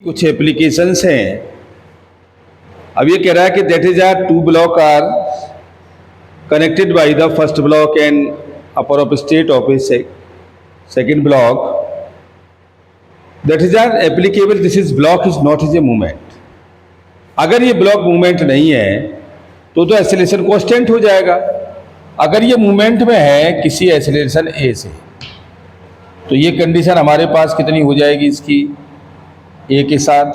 कुछ एप्लीकेशंस हैं। अब ये कह रहा है कि that is our two block are connected by the first block and upper of state of a second block that is are applicable this is block is not is a movement. अगर ये block movement नहीं है तो acceleration constant हो जाएगा। अगर ये movement में है किसी एक्सेलरेशन ए से तो ये कंडीशन हमारे पास कितनी हो जाएगी इसकी ए के साथ,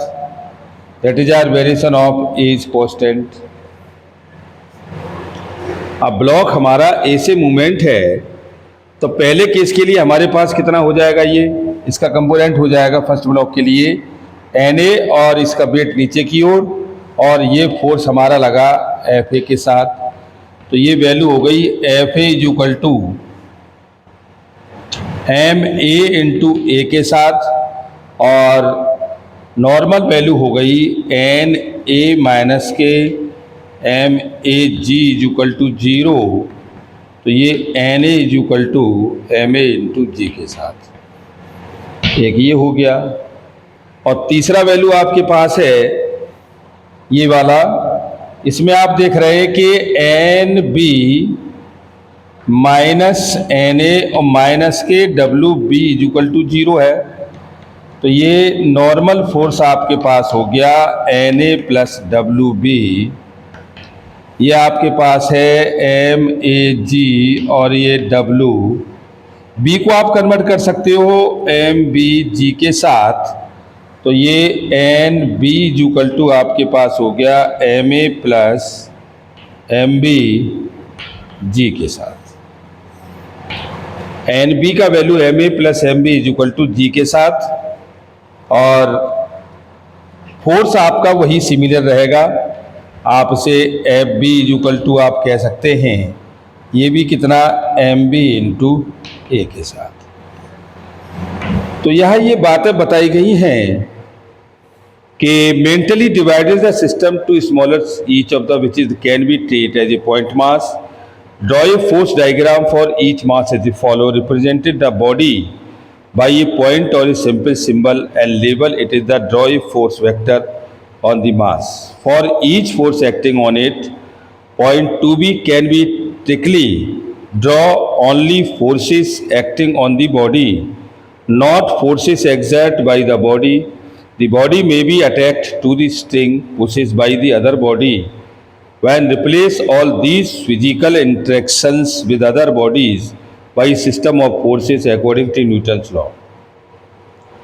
that is our variation of A is constant. अब ब्लॉक हमारा ए से मूवमेंट है तो पहले केस के लिए हमारे पास कितना हो जाएगा, ये इसका कंपोनेंट हो जाएगा फर्स्ट ब्लॉक के लिए Na और इसका वेट नीचे की ओर और ये फोर्स हमारा लगा Fa के साथ, तो ये वैल्यू हो गई Fa is equal to Ma into A के साथ और नॉर्मल वैल्यू हो गई Na माइनस के Mag इज इक्वल टू 0, तो ये Na is equal to Ma into G के साथ। एक ये हो गया और तीसरा वैल्यू आपके पास है ये वाला, इसमें आप देख रहे हैं कि Nb माइनस Na और माइनस के Wb इज इक्वल टू 0 है, तो ये नॉर्मल फोर्स आपके पास हो गया Na प्लस Wb, ये आपके पास है Mag और ये Wb को आप कन्वर्ट कर सकते हो Mbg के साथ, तो ये Nb इक्वल टू आपके पास हो गया Ma प्लस Mbg के साथ। Nb का value Ma plus Mb equal to G के साथ और फोर्स आपका वही सिमिलर रहेगा, आप उसे Fb इक्वल टू आप कह सकते हैं, ये भी कितना Mb इंटू ए के साथ। तो यहाँ ये बातें बताई गई हैं कि mentally divided the system to smaller each of the which is can be treat as a point mass. Draw a force diagram for each mass as a follow, represented the body by a point or a simple symbol and label it is the draw a force vector on the mass. For each force acting on it, point 2b can be strictly draw only forces acting on the body, not forces exerted by the body. The body may be attached to the string pushes by the other body. When replace all these physical interactions with other bodies by a system of forces according to Newton's law.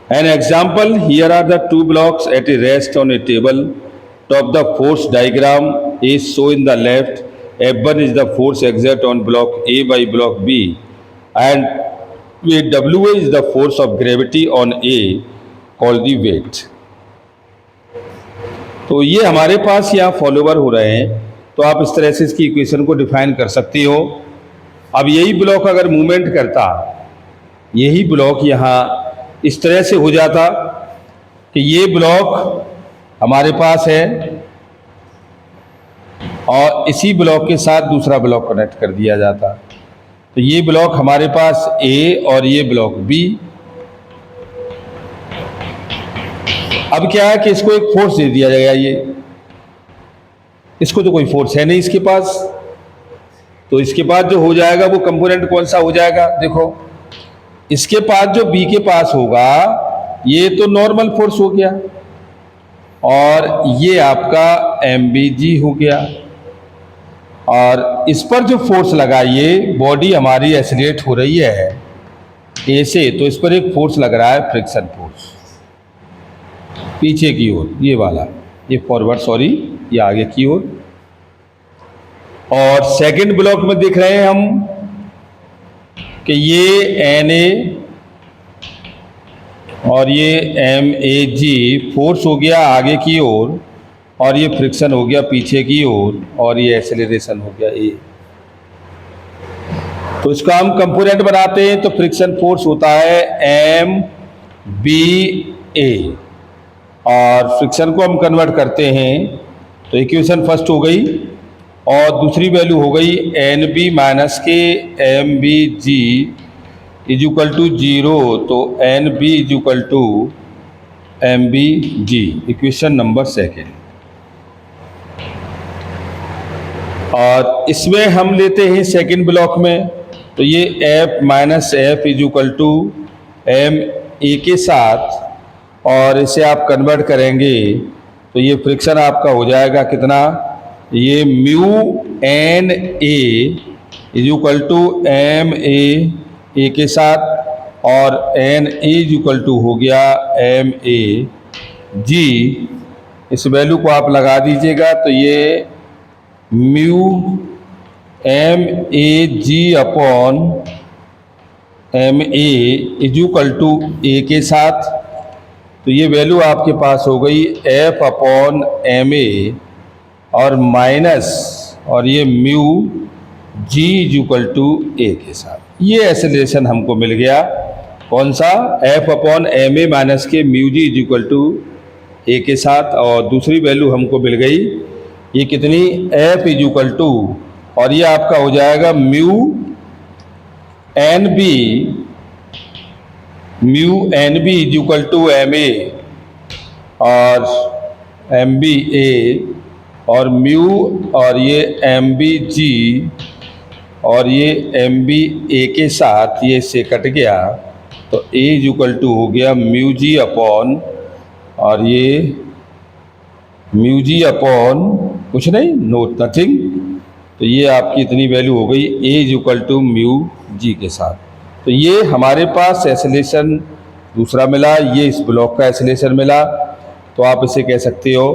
An example, here are the two blocks at a rest on a table. Top the force diagram is shown in the left. F1 is the force exerted on block A by block B and Wa is the force of gravity on A called the weight. तो ये हमारे पास यहाँ follower हो रहे हैं, तो आप इस तरह से इसकी इक्वेशन को डिफाइन कर सकते हो। अब यही ब्लॉक अगर मूवमेंट करता, यही ब्लॉक यहाँ इस तरह से हो जाता कि ये ब्लॉक हमारे पास है और इसी ब्लॉक के साथ दूसरा ब्लॉक कनेक्ट कर दिया जाता, तो ये ब्लॉक हमारे पास ए और ये ब्लॉक बी। अब क्या है कि इसको एक फोर्स दे दिया जाएगा, ये इसको तो कोई फोर्स है नहीं इसके पास, तो इसके पास जो हो जाएगा वो कंपोनेंट कौन सा हो जाएगा, देखो इसके पास जो बी के पास होगा ये तो नॉर्मल फोर्स हो गया और ये आपका Mbg हो गया और इस पर जो फोर्स लगा, ये बॉडी हमारी एक्सीलरेट हो रही है ए से, तो इस पर एक फोर्स लग रहा है फ्रिक्शन फोर्स पीछे की ओर, ये वाला, ये फॉरवर्ड सॉरी ये आगे की ओर। और सेकंड ब्लॉक में देख रहे हैं हम कि ये Na और ये Mag फोर्स हो गया आगे की ओर और ये फ्रिक्शन हो गया पीछे की ओर और ये एक्सेलरेशन हो गया A। तो इसका हम कंपोनेंट बनाते हैं तो फ्रिक्शन फोर्स होता है MBA और फ्रिक्शन को हम कन्वर्ट करते हैं तो इक्वेशन फर्स्ट हो गई और दूसरी वैल्यू हो गई Nb माइनस के Mbg इज इक्वल टू 0, तो Nb इज equal to M B G, equation number second. और इसमें हम लेते हैं सेकंड ब्लॉक में, तो ये F minus F is equal to M A के साथ, और इसे आप कन्वर्ट करेंगे तो ये फ्रिक्शन आपका हो जाएगा कितना, ये mu N A is equal to M A के साथ, और N A is equal to हो गया एम ए जी। इस वैल्यू को आप लगा दीजिएगा तो ये mu M A G upon M A is equal to A के साथ, तो ये वैल्यू आपके पास हो गई एफ अपॉन एम ए और माइनस, और ये mu G is equal to A के साथ। ये एक्सेलरेशन हमको मिल गया, कौन सा, F upon M A minus के mu G is equal to A के साथ। और दूसरी वैल्यू हमको मिल गई, ये कितनी, एफ इज इक्वल टू, और ये आपका हो जाएगा mu N B is equal to M A और एम बी ए, और म्यू, और ये एम बी जी, और ये एम बी ए के साथ ये से कट गया, तो ए इज इक्वल टू हो गया म्यू जी अपॉन, और ये म्यू जी अपॉन कुछ नहीं, नोट नथिंग, तो ये आपकी इतनी वैल्यू हो गई ए is equal to mu G के साथ। तो ये हमारे पास एक्सेलरेशन दूसरा मिला, ये इस ब्लॉक का एक्सेलरेशन मिला। तो आप इसे कह सकते हो,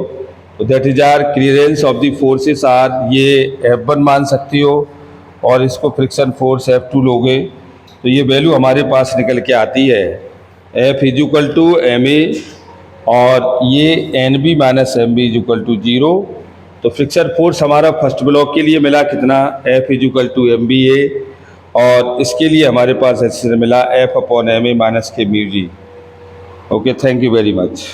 तो that is our clearance of the forces are, ये F1 मान सकती हो, और इसको फ्रिक्शन फोर्स F2 लोगे तो ये वैल्यू हमारे पास निकल के आती है F is equal to M A, और ये N B minus M B is equal to 0। तो फ्रिक्शन फोर्स हमारा फर्स्ट ब्लॉक के लिए मिला कितना, F is equal to M B A, और इसके लिए हमारे पास एक्सेलरेशन मिला F upon M A minus के mu G. Okay, thank you very much.